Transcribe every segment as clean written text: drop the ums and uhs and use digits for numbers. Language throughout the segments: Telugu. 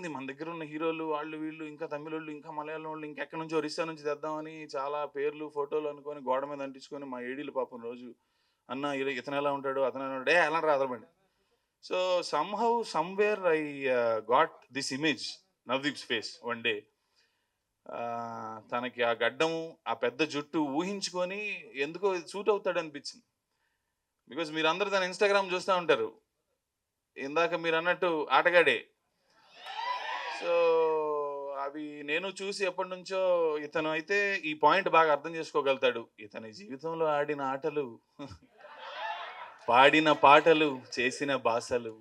అయింది. మన దగ్గర ఉన్న హీరోలు వాళ్ళు వీళ్ళు ఇంకా తమిళోళ్ళు, ఇంకా మలయాళం వాళ్ళు ఇంకెక్కడి నుంచో ఒరిస్సా నుంచి తెద్దామని చాలా పేర్లు, ఫోటోలు అనుకోని గోడ మీద అంటించుకొని మా ఏడీలు పాపం రోజు అన్న ఇతనెలా ఉంటాడు, అతనెలా ఉంటాడు, ఎళ్ళండ్రా అదలబండి. So somehow somewhere I got this image Navdeep's face one day. తనకి ఆ గడ్డం, ఆ పెద్ద జుట్టు ఊహించుకొని ఎందుకో సూట్ అవుతాడనిపించింది. బికాజ్ మీరందరూ తన ఇన్‌స్టాగ్రామ్ చూస్తా ఉంటారు. ఇందాక మీరన్నట్టు ఆటగాడే. సో, అవి నేను చూసి ఎప్పటినుంచో ఇతను అయితే ఈ పాయింట్ బాగా అర్థం చేసుకోగలుగుతాడు. ఇతని జీవితంలో ఆడిన ఆటలు, పాడిన పాటలు, చేసిన బాసలు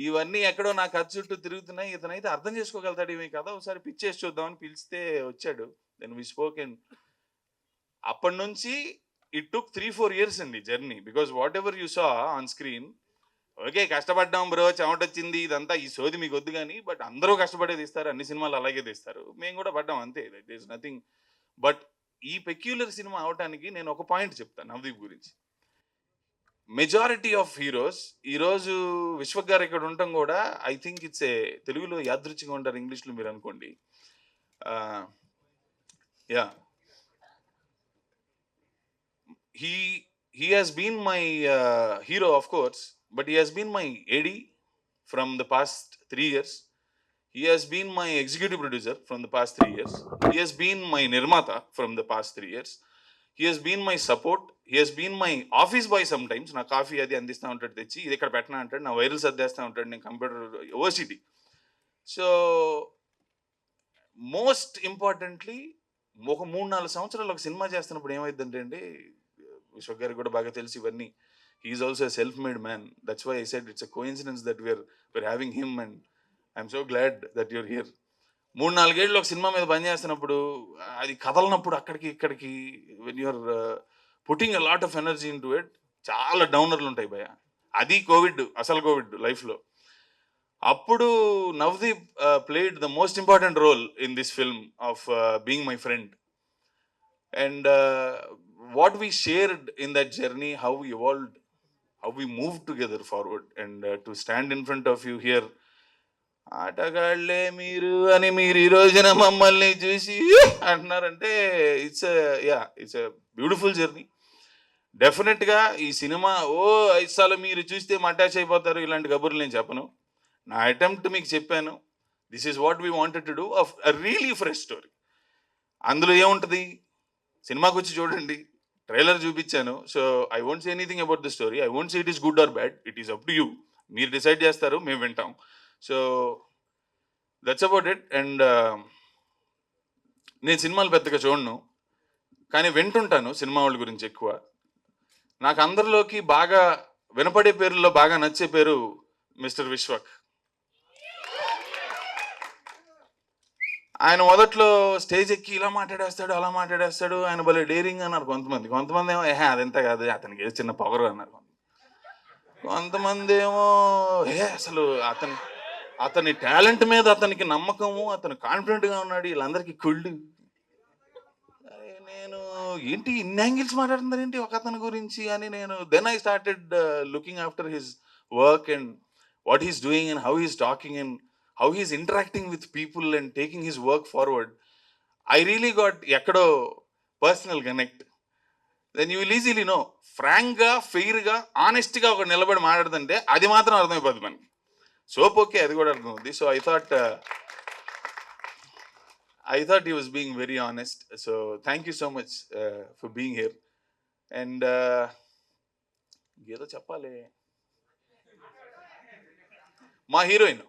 ఇవన్నీ ఎక్కడో నా కథ చుట్టూ తిరుగుతున్నాయి. ఇతనైతే అర్థం చేసుకోగలుగుతాడు ఈ కథ ఒకసారి పిచ్చేసి చూద్దామని పిలిస్తే వచ్చాడు. దెన్ వి స్పోక్ అండ్ అప్పటినుంచి ఇట్ టుక్ 3, 4 ఇయర్స్ అండి journey. Because whatever you saw on screen, okay కష్టపడ్డాం బ్రో, చెమటొచ్చింది ఇదంతా ఈ సోది మీకు వద్దు కానీ, బట్ అందరూ కష్టపడే తీస్తారు, అన్ని సినిమాలు అలాగే తీస్తారు, మేము కూడా పడ్డాం అంతే. That is nothing. బట్ ఈ పెక్యులర్ సినిమా అవటానికి నేను ఒక పాయింట్ చెప్తాను నవదీప్ గురించి. మెజారిటీ ఆఫ్ హీరోస్ ఈరోజు విశ్వక్ గారు ఇక్కడ ఉండటం కూడా ఐ థింక్ ఇట్స్ ఏ, తెలుగులో యాదృచ్ఛిగా ఉంటారు, ఇంగ్లీష్లో మీరు అనుకోండి. Yeah he has been my hero of course, but he has been my AD from the past 3 years. He has been my executive producer from the past 3 years. He has been my nirmata from the past 3 years. He has been my support. He has been my office boy sometimes. నా కాఫీ అది అందిస్తూ ఉంటాడు తెచ్చి, ఇది ఇక్కడ పెట్టనా అంటాడు, నా వైరల్ సర్దేస్తూ ఉంటాడు, నేను computer OCT. So most importantly ఒక 3-4 సంవత్సరాలు ఒక సినిమా చేస్తున్నప్పుడు ఏమైందంటే అండి, విశ్వక్ గారికి కూడా బాగా తెలిసి ఇవన్నీ, he's also self made man. That's why I said it's a coincidence that we're having him and I'm so glad that you're here. 3-4 ఏళ్ళు ఒక సినిమా మీద పనిచేస్తున్నప్పుడు అది కదలనప్పుడు అక్కడికి ఇక్కడికి, when you're putting a lot of energy into it, చాలా డౌనర్లు ఉంటాయి భయ. అది కోవిడ్, అసలు కోవిడ్ లైఫ్లో. అప్పుడు Navdeep played the most important role in this film of being my friend. And what we shared in that journey, how we evolved, how we moved together forward, and to stand in front of you here, ఆటగాళ్లే మీరు అని మీరు ఈ రోజున మమ్మల్ని చూసి అంటున్నారంటే it's it's a beautiful journey. డెఫినెట్గా ఈ సినిమా 5 సార్లు మీరు చూస్తే అటాచ్ అయిపోతారు ఇలాంటి కబుర్లు నేను చెప్పను. నా అటెంప్ట్ మీకు చెప్పాను. This is what we wanted to do, of a really fresh story. అందులో ఏముంటుంది, సినిమాకి వచ్చి చూడండి, ట్రైలర్ చూపించాను. So I won't say anything about the story. I won't say it is good or bad, it is up to you. మీరు డిసైడ్ చేస్తారు, మేము వింటాం. So that's about it. And నేను సినిమాలు పెద్దగా చూడను, కానీ వింటుంటాను సినిమా వాళ్ళ గురించి ఎక్కువ. నాకు అందరిలోకి బాగా వినపడే పేరుల్లో బాగా నచ్చే పేరు మిస్టర్ విశ్వక్. ఆయన మొదట్లో స్టేజ్ ఎక్కి ఇలా మాట్లాడేస్తాడు, అలా మాట్లాడేస్తాడు, ఆయన భలే డేరింగ్ అన్నారు కొంతమంది ఏమో అదంతా కాదు, అతనికి ఏదో చిన్న పవర్ అన్నారు. కొంతమంది ఏమో అసలు అతని టాలెంట్ మీద అతనికి నమ్మకము, అతను కాన్ఫిడెంట్గా ఉన్నాడు, వీళ్ళందరికీ కుళ్ళు. నేను ఏంటి ఇన్ని యాంగిల్స్ మాట్లాడుతున్నారు ఏంటి ఒక అతని గురించి అని నేను then I started looking after his work and what he's doing and how he's talking and how he's interacting with people and taking his work forward. I really got ekkado personal connect. Then you will easily know, frank ga, fair ga, honest ga oka nilabadi maatladante adi matram ardham ayipoddu maniki. Soap okay adi kuda ardham avuddi. So I thought he was being very honest. So thank you so much for being here. And ఏదో చెప్పాలి, మా heroine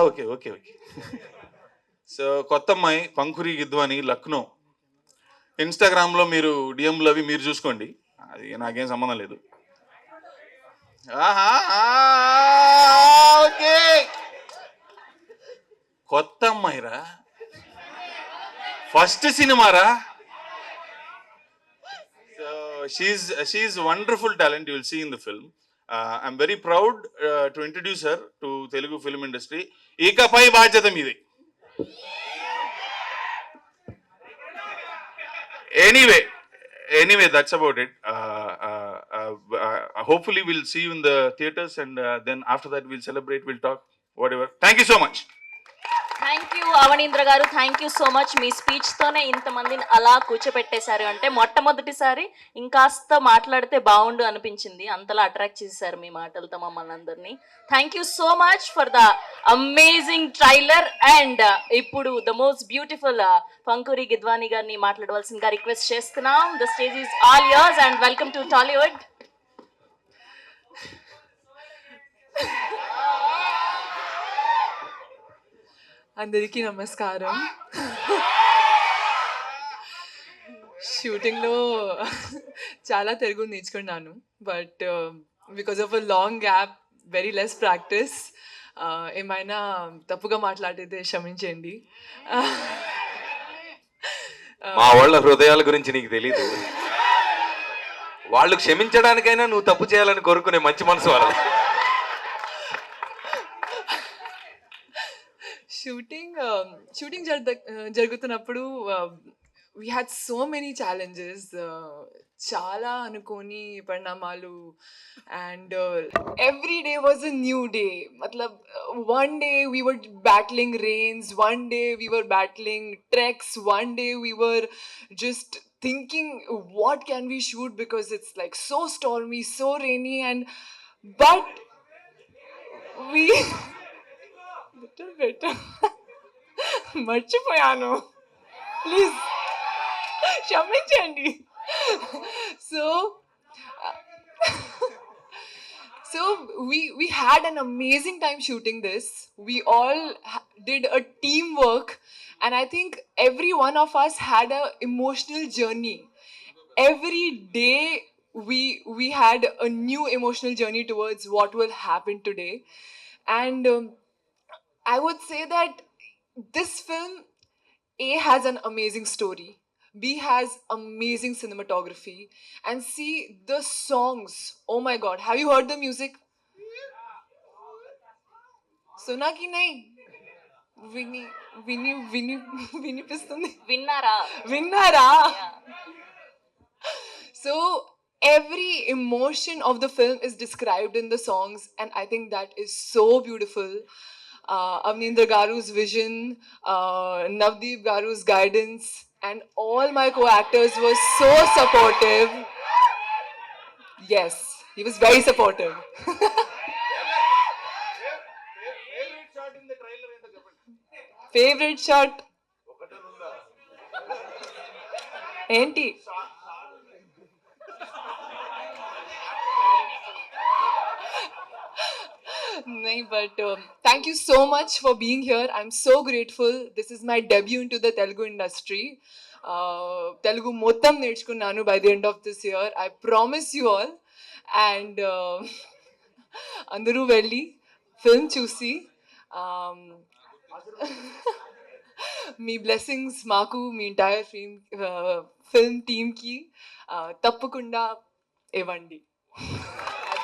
okay okay okay. So కొత్త అమ్మాయి పంకురి గిద్వాని, లక్నో. ఇన్స్టాగ్రామ్లో మీరు డిఎంలు అవి మీరు చూసుకోండి, అది నాకేం సంబంధం లేదు. ఓకే, కొత్త అమ్మాయిరా, ఫస్ట్ సినిమారా. So she's wonderful talent, you will see in the film. I'm very proud to introduce her to Telugu film industry. Ikapai బాధ్యత మీది. Anyway, that's about it. hopefully we'll see you in the theaters, and then after that we'll celebrate, we'll talk, whatever. Thank you so much. Thank you Abanindra గారు, థ్యాంక్ యూ సో మచ్. మీ స్పీచ్తోనే ఇంతమందిని అలా కూర్చోపెట్టేశారు అంటే మొట్టమొదటిసారి ఇంకాస్త మాట్లాడితే బాగుండు అనిపించింది, అంతలా అట్రాక్ట్ చేశారు మీ మాటలతో మమ్మల్ని అందరినీ. Thank you so much for the amazing trailer. And ఇప్పుడు ద మోస్ట్ బ్యూటిఫుల్ పంకూరి గిద్వాని గారిని మాట్లాడవలసిందిగా రిక్వెస్ట్ చేస్తున్నాం. The stage is all yours and welcome to Tollywood. అందరికీ నమస్కారం. షూటింగ్లో చాలా తెలుగు నేర్చుకున్నాను, but because of a long gap, very less practice, ఏమైనా తప్పుగా మాట్లాడితే క్షమించండి. మా వాళ్ళ హృదయాల గురించి నీకు తెలీదు. వాళ్ళు క్షమించడానికైనా నువ్వు తప్పు చేయాలని కోరుకునే మంచి మనసు వాళ్ళ. షూటింగ్ జరుగుతున్నప్పుడు we had so many challenges, చాలా అనుకోని పరిణామాలు, and every day was a new day. matlab one day we were battling rains, one day we were battling treks, one day we were just thinking what can we shoot because it's like so stormy, so rainy, and but we better మర్చిపోయాను, ప్లీజ్ క్షమించండి. So we had an amazing time shooting this. We all did a teamwork, and I think every one of us had a emotional journey. Every day we had a new emotional journey towards what will happen today, and I would say that this film, A, has an amazing story, B, has amazing cinematography, and C, the songs. Oh my god, have you heard the music? Suna ki nahi? Vinipistundi. Vinnara. So every emotion of the film is described in the songs, and I think that is so beautiful. Avneendra Garu's vision, Navdeep Garu's guidance, and all my co-actors were so supportive. Yes, he was very supportive. Favorite shot? Enti? But thank you so much for being here. I'm so grateful. This is my debut into the Telugu industry. Telugu mottam నేర్చుకున్నాను by the end of this year. I promise you all. And అందరూ వెళ్ళి ఫిల్మ్ చూసి మీ బ్లెస్సింగ్స్ మాకు, మీ ఎంటైర్ ఫిల్మ్ టీమ్కి తప్పకుండా ఇవ్వండి.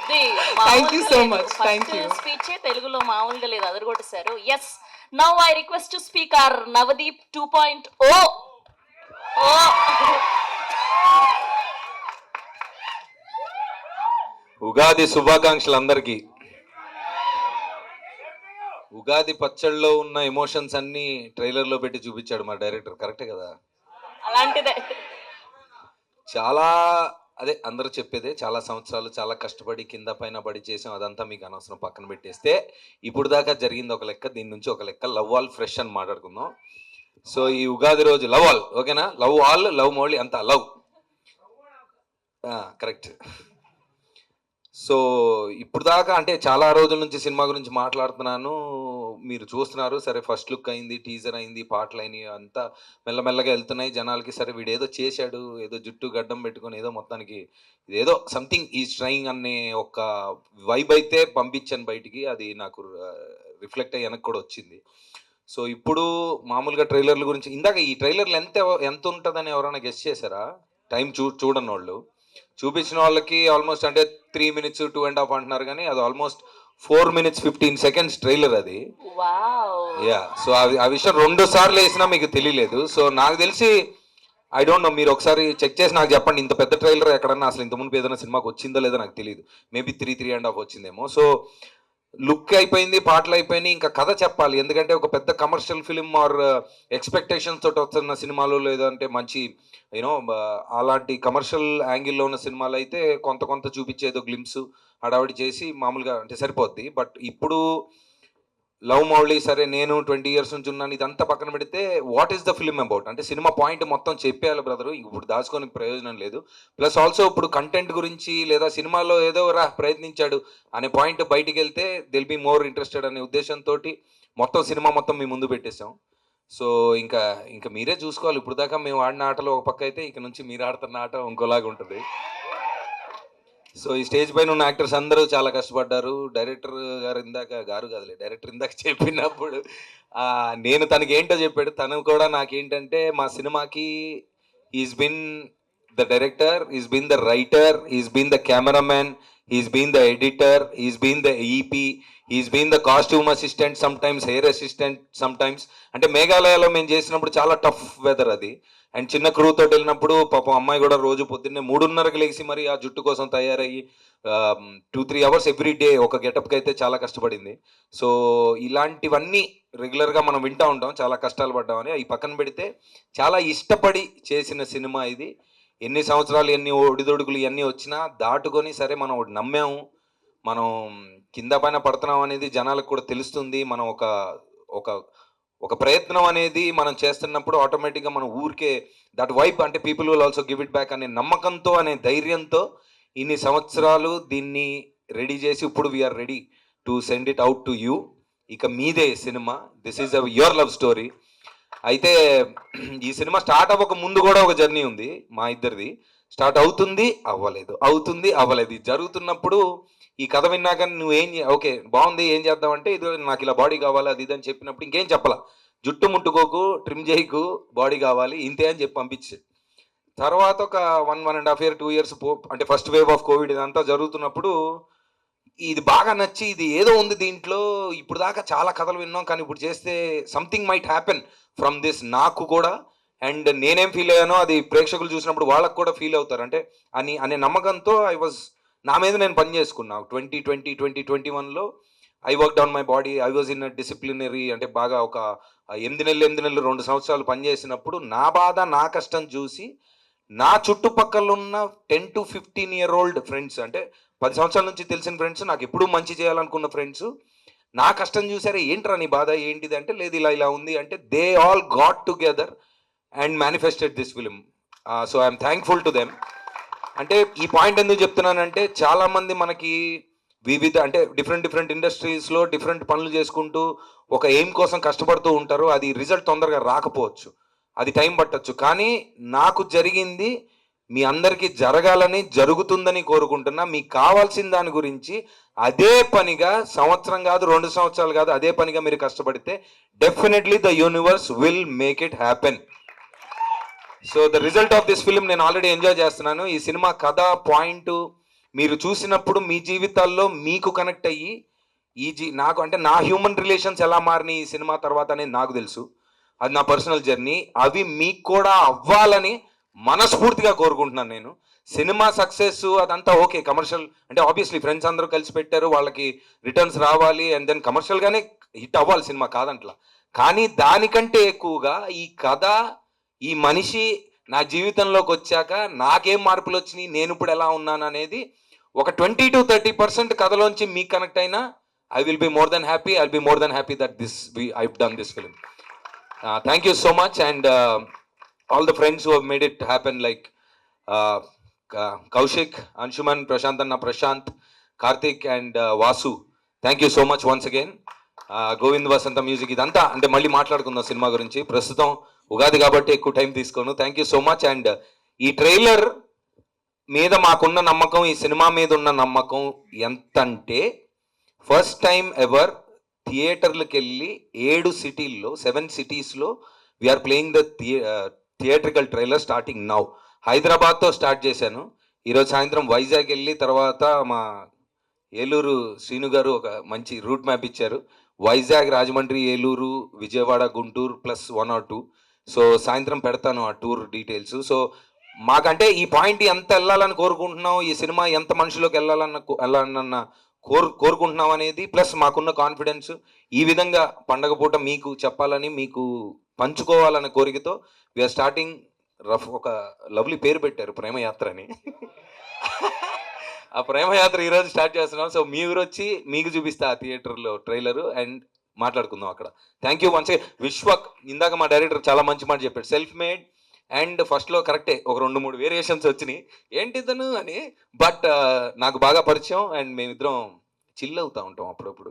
Thank you so much. Thank you. Speech తెలుగులో మామూలుగా లేదు, అదరగొట్టేశారు. Yes, now I request to speak our Navdeep 2.0. Ugadi శుభాకాంక్షలు అందరికీ. ఉగాది పచ్చళ్ళలో ఉన్న ఎమోషన్స్ అన్ని ట్రైలర్లో పెట్టి చూపించాడు మా డైరెక్టర్. కరెక్టే కదా? అలాంటిదే. చాలా అదే అందరూ చెప్పేదే, చాలా సంవత్సరాలు చాలా కష్టపడి కింద పైన పడి చేసాం, అదంతా మీకు అనవసరం, పక్కన పెట్టేస్తే ఇప్పుడు దాకా జరిగింది ఒక లెక్క, దీని నుంచి ఒక లెక్క. లవ్ ఆల్ ఫ్రెష్ అని మాట్లాడుకుందాం. సో ఈ ఉగాది రోజు లవ్ ఆల్, ఓకేనా? లవ్ ఆల్, లవ్ మౌళి, అంతా లవ్, కరెక్ట్. సో ఇప్పుడు దాకా అంటే చాలా రోజుల నుంచి సినిమా గురించి మాట్లాడుతున్నాను, మీరు చూస్తున్నారు. సరే, ఫస్ట్ లుక్ అయింది, టీజర్ అయింది, పాటలు అయినాయి, అంతా మెల్లమెల్లగా వెళ్తున్నాయి జనాలకి. సరే, వీడు ఏదో చేశాడు, ఏదో జుట్టు గడ్డం పెట్టుకొని ఏదో మొత్తానికి ఇదేదో సంథింగ్ ఈజ్ ట్రైయింగ్ అనే ఒక వైబ్ అయితే పంపించాను బయటికి. అది నాకు రిఫ్లెక్ట్ అయ్యి వెనక్కి కూడా వచ్చింది. సో ఇప్పుడు మామూలుగా ట్రైలర్ల గురించి, ఇందాక ఈ ట్రైలర్లు ఎంత ఉంటుందని ఎవరైనా గెస్ చేశారా? టైం చూడని వాళ్ళు, చూపించిన వాళ్ళకి ఆల్మోస్ట్ అంటే 3 minutes 2.5 అంటున్నారు, కానీ అది ఆల్మోస్ట్ 4 minutes 15 seconds ట్రైలర్ అది. యా, సో ఆ విషయం 2 సార్లు వేసినా మీకు తెలియలేదు. సో నాకు తెలిసి ఐ డోంట్ నో, మీరు ఒకసారి చెక్ చేసి నాకు చెప్పండి. ఇంత పెద్ద ట్రైలర్ ఎక్కడన్నా అసలు ఇంతకుముందు ఏదైనా సినిమాకి వచ్చిందో లేదో నాకు తెలియదు. మేబీ 3.5 వచ్చిందేమో. సో లుక్ అయిపోయింది, పాటలు అయిపోయినాయి, ఇంకా కథ చెప్పాలి. ఎందుకంటే ఒక పెద్ద కమర్షియల్ ఫిలిం ఆర్ ఎక్స్పెక్టేషన్స్ తోటి వస్తున్న సినిమాలు, లేదంటే మంచి యూనో అలాంటి కమర్షియల్ యాంగిల్లో ఉన్న సినిమాలు అయితే కొంత కొంత చూపించేదో గ్లిమ్స్ హడావిడి చేసి మామూలుగా అంటే సరిపోద్ది. బట్ ఇప్పుడు లవ్ మౌళి సరే, నేను 20 ఇయర్స్ నుంచి ఉన్నాను, ఇదంతా పక్కన పెడితే what is the film about అంటే సినిమా పాయింట్ మొత్తం చెప్పేయాలి బ్రదరు. ఇప్పుడు దాచుకొని ప్రయోజనం లేదు. ప్లస్ ఆల్సో ఇప్పుడు కంటెంట్ గురించి లేదా సినిమాలో ఏదో ప్రయత్నించాడు అనే పాయింట్ బయటికి వెళ్తే దిల్ బి మోర్ ఇంట్రెస్టెడ్ అనే ఉద్దేశంతో మొత్తం సినిమా మొత్తం మీ ముందు పెట్టేశాం. సో ఇంకా ఇంకా మీరే చూసుకోవాలి. ఇప్పుడు దాకా మేము ఆడిన ఆటలు ఒక పక్క అయితే, ఇక నుంచి మీరు ఆడుతున్న ఆట ఇంకోలాగా ఉంటుంది. సో ఈ స్టేజ్ పైన ఉన్న యాక్టర్స్ అందరూ చాలా కష్టపడ్డారు. డైరెక్టర్ ఇందాక చెప్పినప్పుడు నేను తనకి ఏంటో చెప్పాడు. తను కూడా నాకేంటంటే మా సినిమాకి is been the director, is been the writer, is been the cameraman, is been the editor, is been the EP, is been the costume assistant, sometimes hair assistant, sometimes. అంటే మేఘాలయలో మేము చేసినప్పుడు చాలా టఫ్ వెదర్ అది. అండ్ చిన్న క్రూ తోటి వెళ్ళినప్పుడు పాపం అమ్మాయి కూడా రోజు పొద్దున్నే 3:30కి లేచి మరి ఆ జుట్టు కోసం తయారయ్యి 2-3 అవర్స్ ఎవ్రీ డే ఒక గెటప్కి అయితే చాలా కష్టపడింది. సో ఇలాంటివన్నీ రెగ్యులర్గా మనం వింటూ ఉంటాం, చాలా కష్టాలు పడ్డామని. అవి పక్కన పెడితే చాలా ఇష్టపడి చేసిన సినిమా ఇది. ఎన్ని సంవత్సరాలు, ఎన్ని ఒడిదొడుకులు ఇవన్నీ వచ్చినా దాటుకొని సరే మనం ఒకటి నమ్మాము, మనం కింద పైన పడుతున్నాం అనేది జనాలకు కూడా తెలుస్తుంది. మనం ఒక ఒక ఒక ప్రయత్నం అనేది మనం చేస్తున్నప్పుడు ఆటోమేటిక్గా మన ఊరికే దట్ వైబ్ అంటే people will also give it back అనే నమ్మకంతో, అనే ధైర్యంతో ఇన్ని సంవత్సరాలు దీన్ని రెడీ చేసి ఇప్పుడు we're ready to send it out to you. ఇక మీదే సినిమా. This is your love story. అయితే ఈ సినిమా స్టార్ట్ అవ్వక ముందు కూడా ఒక జర్నీ ఉంది మా ఇద్దరిది. స్టార్ట్ అవుతుంది అవ్వలేదు, అవుతుంది అవ్వలేదు. జరుగుతున్నప్పుడు ఈ కథ విన్నాక నువ్వేం ఓకే బాగుంది ఏం చేద్దామంటే, ఇది నాకు ఇలా బాడీ కావాలి అది ఇది అని చెప్పినప్పుడు ఇంకేం చెప్పాల, జుట్టు ముట్టుకోకు, ట్రిమ్ చేయకు, బాడీ కావాలి ఇంతే అని చెప్పి పంపించే. తర్వాత ఒక 1.5 year 2 years అంటే ఫస్ట్ వేవ్ ఆఫ్ కోవిడ్ ఇదంతా జరుగుతున్నప్పుడు ఇది బాగా నచ్చి, ఇది ఏదో ఉంది దీంట్లో, ఇప్పుడు దాకా చాలా కథలు విన్నాం కానీ ఇప్పుడు చేస్తే something might happen from this నాకు కూడా. అండ్ నేనేం ఫీల్ అయ్యానో అది ప్రేక్షకులు చూసినప్పుడు వాళ్ళకు కూడా ఫీల్ అవుతారు అంటే అనే నమ్మకంతో నా మీద నేను పని చేసుకున్నా. 2021లో I work down my body, I was in disciplinary అంటే బాగా ఒక 8 నెలలు 2 సంవత్సరాలు పనిచేసినప్పుడు నా బాధ నా కష్టం చూసి నా చుట్టుపక్కల ఉన్న 10 to 15 year old ఫ్రెండ్స్ అంటే 10 సంవత్సరాల నుంచి తెలిసిన ఫ్రెండ్స్, నాకు ఎప్పుడూ మంచి చేయాలనుకున్న ఫ్రెండ్స్ నా కష్టం చూసారే, ఏంట్రా నీ బాధ ఏంటిది అంటే, లేదు ఇలా ఉంది అంటే, they all got together and manifested this film. So I'm thankful to them. అంటే ఈ పాయింట్ ఎందుకు చెప్తున్నానంటే, చాలామంది మనకి వివిధ అంటే డిఫరెంట్ ఇండస్ట్రీస్లో డిఫరెంట్ పనులు చేసుకుంటూ ఒక ఎయిమ్ కోసం కష్టపడుతూ ఉంటారు. అది రిజల్ట్ తొందరగా రాకపోవచ్చు, అది టైం పట్టచ్చు. కానీ నాకు జరిగింది మీ అందరికీ జరగాలని, జరుగుతుందని కోరుకుంటున్నా. మీకు కావాల్సిన దాని గురించి అదే పనిగా సంవత్సరం కాదు 2 సంవత్సరాలు కాదు అదే పనిగా మీరు కష్టపడితే definitely the universe will make it happen. So the result of this film నేను ఆల్రెడీ ఎంజాయ్ చేస్తున్నాను. ఈ సినిమా కథ పాయింట్ మీరు చూసినప్పుడు మీ జీవితాల్లో మీకు కనెక్ట్ అయ్యి నాకు అంటే నా హ్యూమన్ రిలేషన్స్ ఎలా మారినాయి ఈ సినిమా తర్వాత అనేది నాకు తెలుసు, అది నా పర్సనల్ జర్నీ. అవి మీకు కూడా అవ్వాలని మనస్ఫూర్తిగా కోరుకుంటున్నాను నేను. సినిమా సక్సెస్ అదంతా ఓకే, కమర్షియల్ అంటే ఆబ్వియస్లీ ఫ్రెండ్స్ అందరూ కలిసి పెట్టారు, వాళ్ళకి రిటర్న్స్ రావాలి అండ్ దెన్ కమర్షియల్గానే హిట్ అవ్వాలి సినిమా కాదంట్లా. కానీ దానికంటే ఎక్కువగా ఈ కథ, ఈ మనిషి నా జీవితంలోకి వచ్చాక నాకేం మార్పులు వచ్చినాయి, నేను ఇప్పుడు ఎలా ఉన్నాను అనేది ఒక 20 to 30% కథలోంచి మీకు కనెక్ట్ అయినా I will be more than happy. I will be more than happy that I done this film. Thank you so much and all the friends who have made it happen like Kaushik, Anshuman, Prashanth అన్న, Prashanth, Karthik and Vasu. Thank you so much once again. Govind Vasantha music ఇదంతా అంటే మళ్ళీ మాట్లాడుకుందాం సినిమా గురించి. ప్రస్తుతం ఉగాది కాబట్టి ఎక్కువ టైం తీసుకోను. Thank you so much. And ఈ ట్రైలర్ మీద మాకున్న నమ్మకం, ఈ సినిమా మీద ఉన్న నమ్మకం ఎంత అంటే, ఫస్ట్ టైం ఎవర్ థియేటర్లకు వెళ్ళి 7 cities we're playing the theatrical trailer starting now. హైదరాబాద్తో స్టార్ట్ చేశాను. ఈరోజు సాయంత్రం వైజాగ్ వెళ్ళి తర్వాత మా ఏలూరు శ్రీను గారు ఒక మంచి రూట్ మ్యాప్ ఇచ్చారు. Vizag, Rajahmundry, Eluru, Vijayawada, Guntur plus 1 or 2 so సాయంత్రం పెడతాను ఆ టూర్ డీటెయిల్స్. సో మాకంటే ఈ పాయింట్ ఎంత వెళ్ళాలని కోరుకుంటున్నాం, ఈ సినిమా ఎంత మనుషులోకి వెళ్ళాలన్న కోరుకుంటున్నాం అనేది, ప్లస్ మాకున్న కాన్ఫిడెన్స్ ఈ విధంగా పండగ పూట మీకు చెప్పాలని, మీకు పంచుకోవాలనే కోరికతో వీఆర్ స్టార్టింగ్ రఫ్. ఒక లవ్లీ పేరు పెట్టారు, ప్రేమయాత్ర అని. ఆ ప్రేమయాత్ర ఈరోజు స్టార్ట్ చేస్తున్నాం. సో మీ ఊరు వచ్చి మీకు చూపిస్తా ఆ థియేటర్లో ట్రైలరు అండ్ మాట్లాడుకుందాం అక్కడ. Thank you once. విశ్వక్ ఇందాక మా డైరెక్టర్ చాలా మంచి మాట చెప్పాడు, సెల్ఫ్ మేడ్ అండ్ ఫస్ట్లో కరెక్టే ఒక 2-3 వేరియేషన్స్ వచ్చినాయి ఏంటి ఇతను అని, బట్ నాకు బాగా పరిచయం అండ్ మేమిద్దరం చిల్ అవుతా ఉంటాం అప్పుడప్పుడు.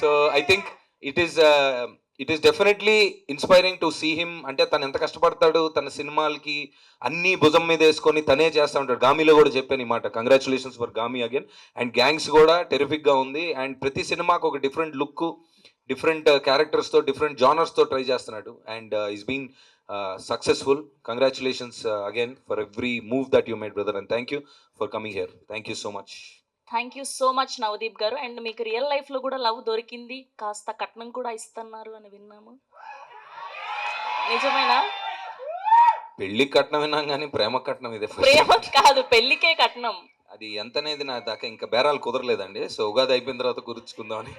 So I think it is definitely inspiring to see him. అంటే తను ఎంత కష్టపడతాడు, తన సినిమాలకి అన్ని భుజం మీద వేసుకొని తనే చేస్తూ ఉంటాడు. గామిలో కూడా చెప్పాను ఈ మాట, congratulations for Gaami again. And gangs కూడా టెరిఫిక్గా ఉంది. అండ్ ప్రతి సినిమాకు ఒక డిఫరెంట్ లుక్, డిఫరెంట్ క్యారెక్టర్స్తో, డిఫరెంట్ జానర్స్తో ట్రై చేస్తున్నాడు. And is been successful. Congratulations again for every move that you made brother, and thank you for coming here. Thank you so much. Thank you so much Navdeep garu. And మీకు రియల్ లైఫ్లో కూడా లవ్ దొరికింది, కాస్త కట్నం కూడా ఇస్తున్నారు అని విన్నాము, నిజమేనా? పెళ్లికి కట్నం విన్నాం కానీ ప్రేమ కట్నం ఇదే ప్రేమ కాదు, పెళ్లికే కట్నం. అది ఎంత అనేది నా దాకా ఇంకా బేరాలు కుదరలేదండి. సో ఉగాది అయిపోయిన తర్వాత గుర్చుకుందామని.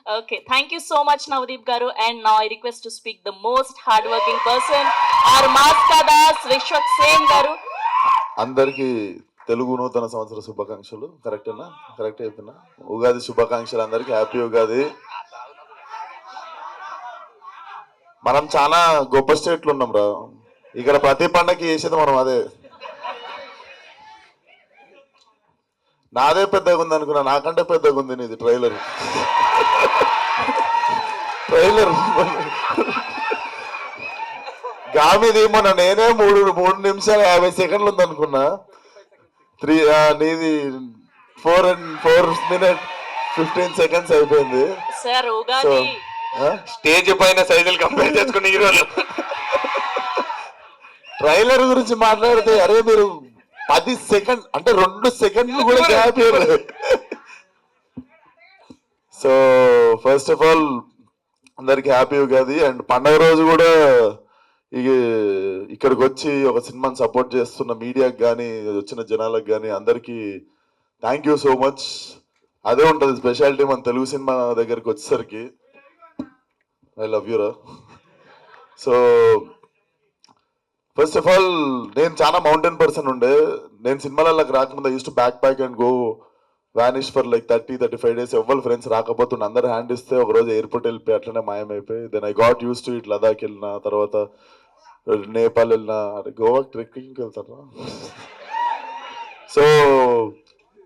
Okay, thank you so much Navdeep garu, and now I request to speak the most hardworking person, our maskadas Vishwak Sen garu. అందరికీ తెలుగు నూతన సంవత్సర శుభాకాంక్షలు. కరెక్టేనా? కరెక్ట్ చెప్తున్నా. ఉగాది శుభాకాంక్షలు అందరికీ. హ్యాపీ ఉగాది. మనం చాలా గొప్ప స్టేట్లు ఉన్నాం రా. ఇక్కడ ప్రతి పండగకి చేసేది మనం అదే. నాదే పెద్దగా ఉంది అనుకున్నా, నాకంటే పెద్దగా ఉంది నీది ట్రైలర్. గామిది మొన్న నేనే 3 నిమిషాలు 50 సెకండ్లు ఉంది అనుకున్నా. నీది 4 minutes 15 seconds అయిపోయింది. సార్ ఉగాది స్టేజ్ పైన సైజులు కంపేర్ చేసుకుని హీరోలు ట్రైలర్ గురించి మాట్లాడితే అరే మీరు 10 సెకండ్ అంటే 2 సెకండ్లు కూడా గ్యాప్ ఇవ్వలేదు. సో ఫస్ట్ ఆఫ్ ఆల్ అందరికి హ్యాపీ ఉగాది. అండ్ పండగ రోజు కూడా ఇక్కడికి వచ్చి ఒక సినిమాని సపోర్ట్ చేస్తున్న మీడియాకి కానీ వచ్చిన జనాలకు కానీ అందరికీ థ్యాంక్ యూ సో మచ్. అదే ఉంటుంది స్పెషాలిటీ మన తెలుగు సినిమా దగ్గరికి వచ్చేసరికి. ఐ లవ్ యూ రా. సో ఫస్ట్ ఆఫ్ ఆల్ నేను చాలా మౌంటైన్ పర్సన్ ఉండే. నేను సినిమాలకి రాకముందు use to backpack and go vanish for like 30-35 days. ఎవ్వరు ఫ్రెండ్స్ రాకపోతుండే, అందరు హ్యాండ్ ఇస్తే ఒకరోజు ఎయిర్పోర్ట్ వెళ్ళిపోయి అట్లనే మాయమైపోయి. Then I got use to it. Ladakh వెళ్ళిన తర్వాత నేపాల్ వెళ్ళిన, గోవా ట్రెక్కింగ్కి వెళ్తారా. సో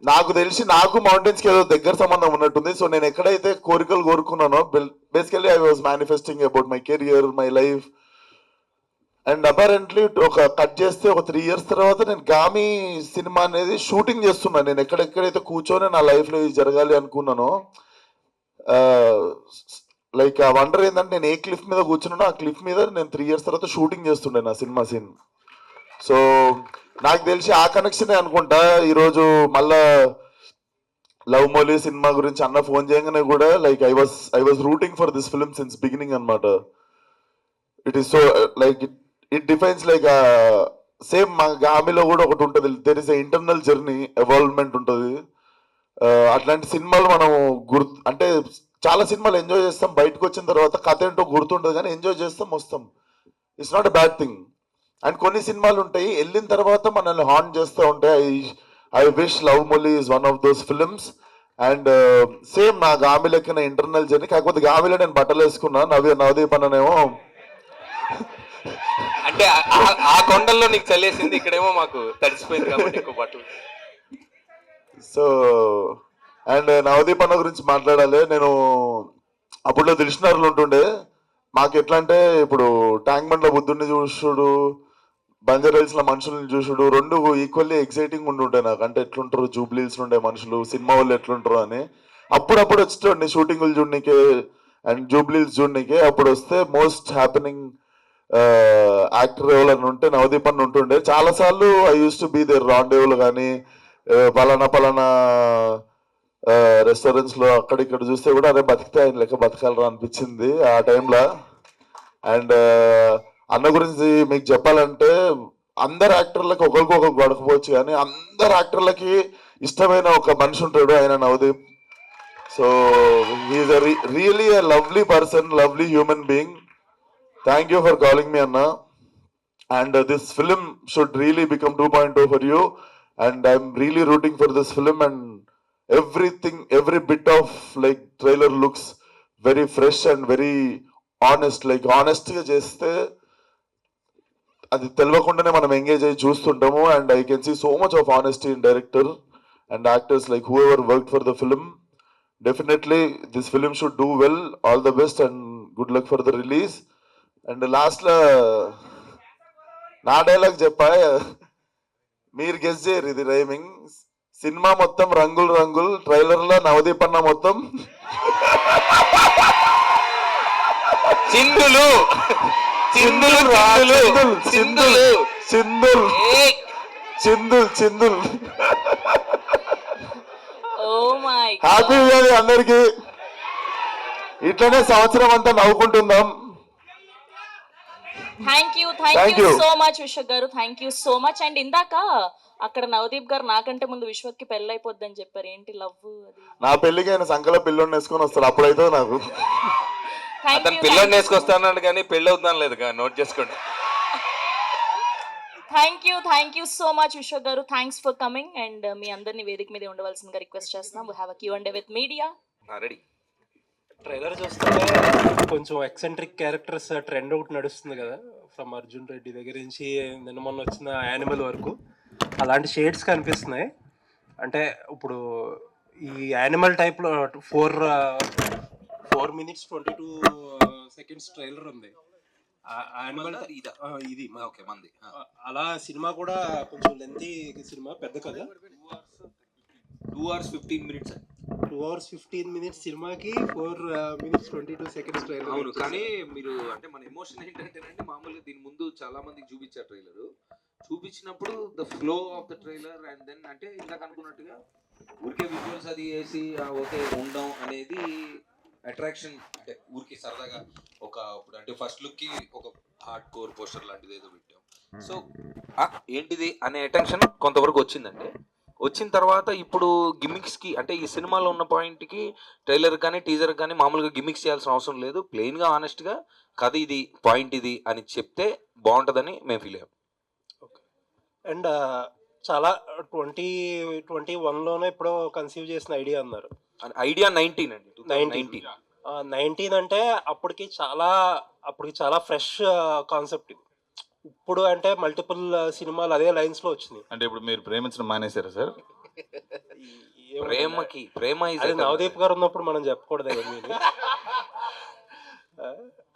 నాకు తెలిసి నాకు మౌంటైన్స్కి ఏదో దగ్గర సంబంధం ఉన్నట్టుంది. సో నేను ఎక్కడైతే కోరికలు కోరుకున్నానో basically I was manifesting about my career, my life. And apparently ఒక కట్ చేస్తే ఒక 3 years తర్వాత నేను గామి సినిమా అనేది షూటింగ్ చేస్తున్నాను. నేను ఎక్కడెక్కడైతే కూర్చొని నా లైఫ్లో ఇది జరగాలి అనుకున్నానో, లైక్ ఆ వండర్ ఏంటంటే నేను ఏ క్లిఫ్ మీద కూర్చున్నానో ఆ క్లిఫ్ మీద నేను 3 years తర్వాత షూటింగ్ చేస్తుండే నా సినిమా సీన్. సో నాకు తెలిసి ఆ కనెక్షనే అనుకుంటా. ఈరోజు మళ్ళా లవ్ మోలీ సినిమా గురించి అన్న ఫోన్ చేయగానే కూడా like I was rooting for this film since beginning అనమాట. It is so like it defines like same మా గామిలో కూడా ఒకటి ఉంటుంది, there is a internal journey, evolvement ఉంటుంది. అట్లాంటి సినిమాలు మనం అంటే చాలా సినిమాలు ఎంజాయ్ చేస్తాం, బయటకు వచ్చిన తర్వాత కథ ఏంటో గుర్తుంటుంది కానీ ఎంజాయ్ చేస్తాం వస్తాం. It's not a bad thing. And కొన్ని సినిమాలు ఉంటాయి వెళ్ళిన తర్వాత మనల్ని హార్న్ చేస్తూ ఉంటాయి. I wish love Mouli is one of those films. And same నా గామి లెక్కన ఇంటర్నల్ జర్నీ. కాకపోతే గామిలో నేను బట్టలు వేసుకున్నా, నవదీప్ అన్ననేమో అంటే ఆ కొండల్లో నీకు చల్లేసింది, ఇక్కడేమో మాకు తడిసిపోయింది కాబట్టి ఎక్కువ బట్టలు. సో అండ్ నవదీప్ అన్న గురించి మాట్లాడాలి. నేను అప్పుడులో దిల్షునగర్లో ఉంటుండే. మాకు ఎట్లా అంటే ఇప్పుడు ట్యాంక్ బండ్లో బుద్ధుడిని చూసుడు, బంజారాహిల్స్లో మనుషుల్ని చూసుడు రెండు ఈక్వల్లీ ఎక్సైటింగ్ ఉంటుంటాయి నాకు. అంటే ఎట్లుంటారు జూబ్లీహిల్స్ ఉండే మనుషులు, సినిమా వాళ్ళు ఎట్లుంటారు అని అప్పుడప్పుడు వచ్చేటండి షూటింగ్లు చూడనీకే అండ్ జూబ్లీహిల్స్ చూడనీకే. అప్పుడు వస్తే మోస్ట్ హ్యాపెనింగ్ యాక్టర్ ఎవరైనా ఉంటే నవదీప్ అన్న ఉంటుండే. చాలాసార్లు I use to be there రాండేవులు కానీ పలానా రెస్టారెంట్స్ లో అక్కడిక్కడ చూస్తే కూడా అరే బతికితే ఆయన లెక్క బతకాలరా అనిపించింది ఆ టైంలో. అండ్ అన్న గురించి మీకు చెప్పాలంటే అందరు యాక్టర్లకి ఒకరికొకరు గొడకపోవచ్చు, కానీ అందరు యాక్టర్లకి ఇష్టమైన ఒక మనిషి ఉంటాడు, ఆయన Navdeep. So he's really a lovely person, lovely human being. Thank you for calling me Anna. And this film should really become 2.0 for you. And I'm really rooting for this film. And everything, every bit of like trailer looks very fresh and very honest. Like honest గా చేస్తే అది తెలియకుండానే మనం ఎంగేజ్ అయ్యి చూస్తుంటాము. And I can see so much of honesty in director and actors like whoever work for the film. Definitely this film should do well. All the best and good luck for the release. And లాస్ట్లో నా డైలాగ్ చెప్పా, మీరు గెస్ చేయరు ఇది రైమింగ్. సినిమా మొత్తం రంగులు రంగులు, ట్రైలర్లో నవదీప్ అన్న మొత్తం చిందులు చిందులు చిందులు చిందులు చిందులు చిందులు. ఓ మై హ్యాపీ ఉగాది అందరికి. ఇట్లనే సంవత్సరం అంతా నవ్వుకుంటుందాం. Thank you Thank you. So much Vishwak garu, thank you so much. And ఇందాక అక్కడ నవదీప్ గారు నాకంటే ముందు విశ్వక్కి పెళ్ళి అయిపోద్ది అని చెప్పారు. ఏంటి లవ్ అది? నా పెళ్లికి ఆయన సంకలో పిల్లోని వేసుకొని వస్తాడు, అప్పుడైతే నాకు అతను పిల్లని వేసుకొస్తానన్నాడు కానీ పెళ్ళి అవుతాను లేదు కానీ నోట్ చేసుకోండి. Thank you so much Vishwak గారు, థ్యాంక్స్ ఫర్ కమింగ్. అండ్ మీ అందరినీ వేదిక మీద ఉండవలసిందిగా రిక్వెస్ట్ చేస్తున్నాం. We have a Q&A with media. Ready. Trailer చూస్తుంటే కొంచెం ఎక్సెంట్రిక్ క్యారెక్టర్స్ ట్రెండ్ ఒకటి నడుస్తుంది కదా, ఫ్రమ్ అర్జున్ రెడ్డి దగ్గర నుంచి నిన్న మొన్న వచ్చిన యానిమల్ వరకు అలాంటి షేడ్స్ కనిపిస్తున్నాయి. అంటే ఇప్పుడు ఈ యానిమల్ టైప్లో 4 minutes 22 seconds ట్రైలర్ ఉంది. యానిమల్ ఇది ఓకే మంది అలా సినిమా కూడా కొంచెం లెంతీ సినిమా, పెద్ద కదా. 2 hours 15 minutes. 2 hours 15 minutes సినిమాకి 4 minutes 22 seconds ట్రైలర్. అవును, కానీ మీరు అంటే మన ఎమోషన్ ఏంటంటే మామూలుగా దీని ముందు చాలా మందికి చూపించారు ట్రైలర్. చూపించినప్పుడు the flow of the trailer and then అంటే ఇందాక అనుకున్నట్టుగా ఊరికే విజువల్స్ అది వేసి ఓకే ఉండడం అనేది అట్రాక్షన్. అంటే ఊరికి సరదాగా ఇప్పుడు అంటే ఫస్ట్ లుక్ కి ఒక హార్డ్ కోర్ పోస్టర్ లాంటిది ఏదో పెట్టాం. సో ఏంటిది అనే అటెన్షన్ కొంతవరకు వచ్చిందండి. వచ్చిన తర్వాత ఇప్పుడు గిమిక్స్ కి అంటే ఈ సినిమాలో ఉన్న పాయింట్ కి ట్రైలర్ కానీ టీజర్ కానీ మామూలుగా గిమిక్స్ చేయాల్సిన అవసరం లేదు. ప్లెయిన్ గా ఆనెస్ట్ గా కథ ఇది, పాయింట్ ఇది అని చెప్తే బాగుంటుందని మేము ఫీల్ అయ్యాం. అండ్ చాలా 2021లోనే ఎప్పుడో కన్సీవ్ చేసిన ఐడియా అన్నారు. ఐడియా 19 అండి, 2019. 19 అంటే అప్పటికి చాలా ఫ్రెష్ కాన్సెప్ట్ ఇది. ఇప్పుడు అంటే మల్టిపుల్ సినిమాలు అదే లైన్స్ లో వచ్చినాయి. అంటే ఇప్పుడు మీరు ప్రేమించడం మానేశారా సార్? ప్రేమ అది నవదీప్ గారు ఉన్నప్పుడు మనం చెప్పకూడదు కదా మీరు.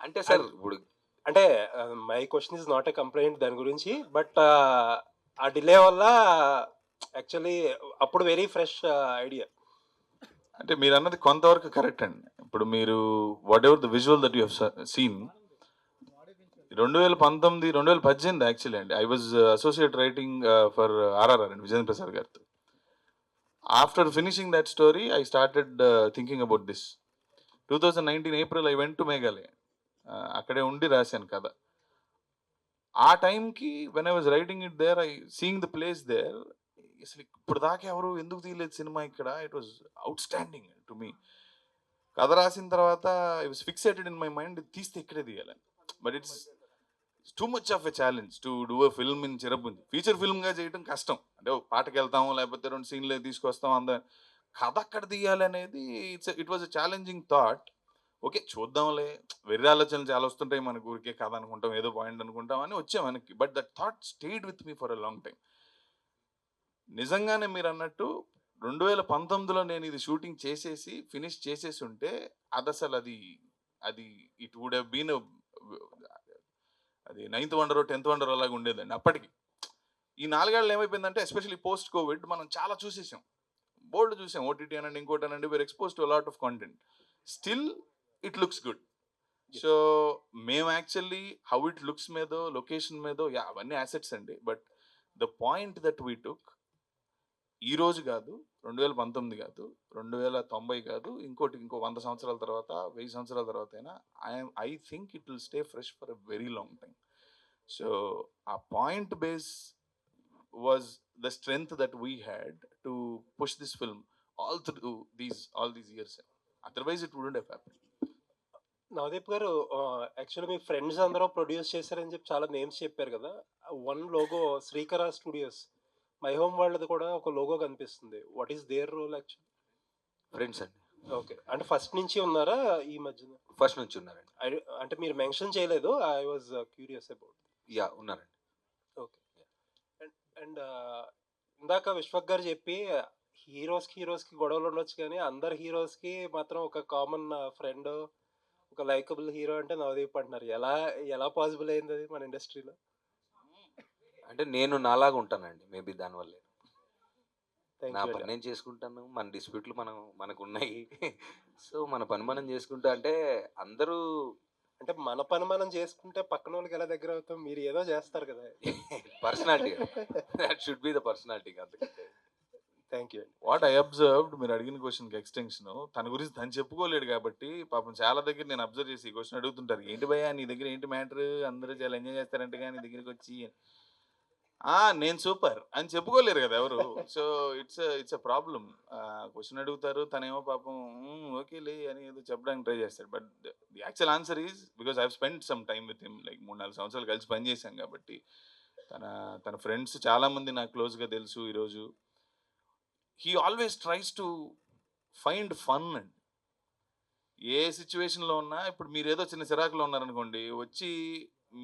అంటే సార్ ఇప్పుడు అంటే my question is not a complaint దాని గురించి, బట్ ఆ డిలే వల్ల యాక్చువల్లీ అప్పుడు వెరీ ఫ్రెష్ ఐడియా. అంటే మీరు అన్నది కొంతవరకు కరెక్ట్ అండి. ఇప్పుడు మీరు whatever the visual that you have seen 2019 2018 actually అండి. I was associate writing for RRR అండి, విజయేంద్ర ప్రసాద్ గారితో. After finishing that story I started thinking about this. 2019 April I went to Meghalaya. అక్కడే ఉండి రాశాను కథ. ఆ టైంకి when I was writing it there, I seeing the place there, అసలు ఇప్పుడు దాకా ఎవరు ఎందుకు తీయలేదు సినిమా ఇక్కడ. It was out standing to me. కథ రాసిన తర్వాత I was fixated in my mind, తీస్తే ఇక్కడే తీయాలని. But it's too much of a challenge to do a film in Cherrapunji. Feature ఫిల్మ్గా చేయడం కష్టం. అంటే పాటకి వెళ్తాము, లేకపోతే 2 సీన్లు తీసుకొస్తాం, కథ అక్కడ తీయాలి అనేది it was a challenging thought. Okay చూద్దాంలే, వెర్రి ఆలోచనలు చాలా వస్తుంటాయి మనకు, ఊరికే కథ అనుకుంటాం, ఏదో పాయింట్ అనుకుంటాం అని వచ్చాం మనకి. But that thought stayed with me for a long time. నిజంగానే మీరు అన్నట్టు 2019లో నేను ఇది షూటింగ్ చేసేసి ఫినిష్ చేసేసి ఉంటే అది అసలు అది ఇట్ వుడ్ హ్యావ్ బీన్ అది 9th వండర్ 10th వండర్ అలాగా ఉండేదండి. అప్పటికి ఈ 4 ఏళ్ళు ఏమైపోయిందంటే, ఎస్పెషల్లీ పోస్ట్ కోవిడ్ మనం చాలా చూసేసాం, బోల్డ్ చూసాం. ఓటీటీ అనండి, ఇంకోటి అనండి, we're expose to lot of content. Still it looks good. So మేము యాక్చువల్లీ హౌ ఇట్ లుక్స్ మీదో, లొకేషన్ మీదో, అవన్నీ యాసెట్స్ అండి. But the point that we took, ఈ రోజు కాదు, 2019 కాదు, 2090 కాదు, ఇంకో 100 సంవత్సరాల తర్వాత, 1000 సంవత్సరాల తర్వాత అయినా I think it will stay fresh for a very long time. So ఆ point base was the strength that we had to push this film all these years. Otherwise it wouldn't have happened. Navdeep garu actually మీ ఫ్రెండ్స్ అందరూ ప్రొడ్యూస్ చేశారని చెప్పి చాలా నేమ్స్ చెప్పారు కదా. One logo Srikara studios, my home వాళ్ళది కూడా ఒక లోగో కనిపిస్తుంది. What is their role actually? Friends అండి. ఓకే, అంటే ఫస్ట్ నుంచి ఉన్నారా ఈ మధ్యన? ఫస్ట్ నుంచి ఉన్నారండి. అంటే మీరు మెన్షన్ చేయలేదు, I was curious about. Yeah ఉన్నారండి. ఓకే. అండ్ ఇందాక విశ్వక్ గారు చెప్పి హీరోస్కి గొడవలు ఉండొచ్చు కానీ అందరు హీరోస్కి మాత్రం ఒక కామన్ ఫ్రెండ్, ఒక లైకబుల్ హీరో అంటే నవదీప్ అంటున్నారు. ఎలా పాసిబుల్ అయింది అది మన ఇండస్ట్రీలో? అంటే నేను నాలాగా ఉంటానండి, మేబీ దానివల్లే. థ్యాంక్ నా యూ. పని నేను చేసుకుంటాను, మన డిస్ప్యూట్లు మనకు ఉన్నాయి. సో మన పని మనం చేసుకుంటా అంటే అందరూ అంటే మన పని మనం చేసుకుంటే పక్కన వాళ్ళకి ఎలా దగ్గర అవుతాం? మీరు ఏదో చేస్తారు కదా. Personality that should be the personality. అందుకంటే thank you. What I observed, మీరు అడిగిన క్వశ్చన్కి ఎక్స్టెన్షన్, తన గురించి తను చెప్పుకోలేడు కాబట్టి పాపం చాలా దగ్గర నేను అబ్జర్వ్ చేసి ఈ క్వశ్చన్ అడుగుతుంటారు, ఏంటి భయ్యా నీ దగ్గర ఏంటి మ్యాటర్, అందరూ చాలా ఎంజాయ్ చేస్తారంటగా నీ దగ్గరికి వచ్చి, నేను సూపర్ అని చెప్పుకోలేరు కదా ఎవరు. So it's a problem. Question అడుగుతారు, తనేమో పాపం ఓకేలే అని ఏదో చెప్పడానికి ట్రై చేస్తాడు. But the actual answer is because I have spend some time with him, like 3-4 సంవత్సరాలు కలిసి పనిచేశాం కాబట్టి తన ఫ్రెండ్స్ చాలామంది నాకు క్లోజ్గా తెలుసు ఈరోజు. He always tries to find fun అండి. ఏ సిచ్యువేషన్లో ఉన్నా, ఇప్పుడు మీరు ఏదో చిన్న చిరాకులో ఉన్నారనుకోండి, వచ్చి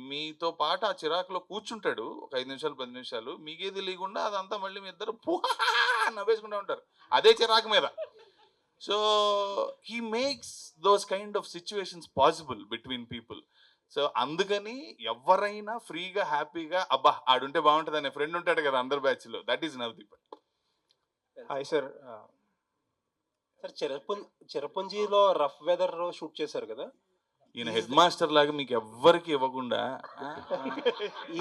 మీతో పాటు ఆ చిరాకులో కూర్చుంటాడు ఒక 5 నిమిషాలు 10 నిమిషాలు, మీకేది లేకుండా అదంతా మళ్ళీ మీ ఇద్దరు నవ్వేసుకుంటూ ఉంటారు అదే చిరాకు మీద. So he makes those kind of situations possible between people. So అందుకని ఎవరైనా ఫ్రీగా హ్యాపీగా అబ్బా ఆడుంటే బాగుంటుంది అనే ఫ్రెండ్ ఉంటాడు కదా అందరి బ్యాచ్లో, that is Navdeep. Hi sir. Sir చిరపుంజీలో రఫ్ వెదర్ షూట్ చేశారు కదా. ఈయన హెడ్ మాస్టర్ లాగా మీకు ఎవ్వరికి ఇవ్వకుండా